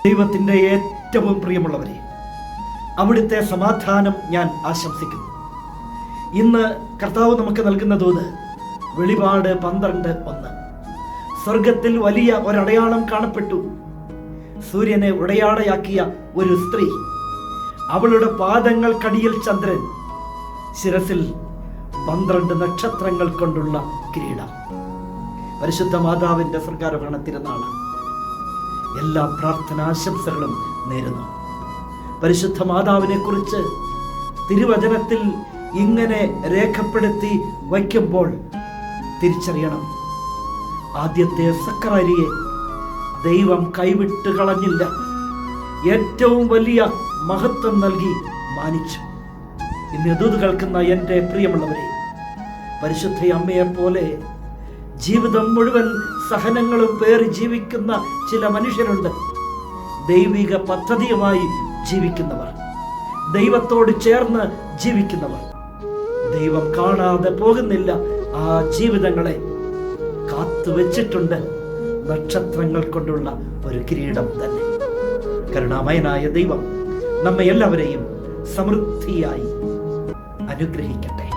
ദൈവത്തിൻ്റെ ഏറ്റവും പ്രിയമുള്ളവരെ, അവിടുത്തെ സമാധാനം ഞാൻ ആശംസിക്കുന്നു. ഇന്ന് കർത്താവ് നമുക്ക് നൽകുന്ന ദൂത് വെളിപാട് 12:1. സ്വർഗത്തിൽ വലിയ ഒരടയാളം കാണപ്പെട്ടു. സൂര്യനെ ഉടയാടയാക്കിയ ഒരു സ്ത്രീ, അവളുടെ പാദങ്ങൾക്കടിയിൽ ചന്ദ്രൻ, ശിരസിൽ 12 നക്ഷത്രങ്ങൾ കൊണ്ടുള്ള കിരീടം. പരിശുദ്ധ മാതാവിൻ്റെ സ്വർഗാരോഹണ തിരുനാളാണ്. എല്ലാ പ്രാർത്ഥനാശംസകളും നേരുന്നു. പരിശുദ്ധ മാതാവിനെ കുറിച്ച് തിരുവചനത്തിൽ ഇങ്ങനെ രേഖപ്പെടുത്തി വയ്ക്കുമ്പോൾ തിരിച്ചറിയണം, ആദ്യത്തെ സക്കറാരിയെ ദൈവം കൈവിട്ട് കളഞ്ഞില്ല. ഏറ്റവും വലിയ മഹത്വം നൽകി മാനിച്ചു. ഇന്ന് ദൂത് കേൾക്കുന്ന എൻ്റെ പ്രിയമുള്ളവരെ, പരിശുദ്ധ അമ്മയെ പോലെ ജീവിതം മുഴുവൻ സഹനങ്ങളും പേറി ജീവിക്കുന്ന ചില മനുഷ്യരുണ്ട്. ദൈവിക പദ്ധതിയുമായി ജീവിക്കുന്നവർ, ദൈവത്തോട് ചേർന്ന് ജീവിക്കുന്നവർ. ദൈവം കാണാതെ പോകുന്നില്ല. ആ ജീവിതങ്ങളെ കാത്തുവച്ചിട്ടുണ്ട് നക്ഷത്രങ്ങൾ കൊണ്ടുള്ള ഒരു കിരീടം തന്നെ. കരുണാമയനായ ദൈവം നമ്മെ എല്ലാവരെയും സമൃദ്ധിയായി അനുഗ്രഹിക്കട്ടെ.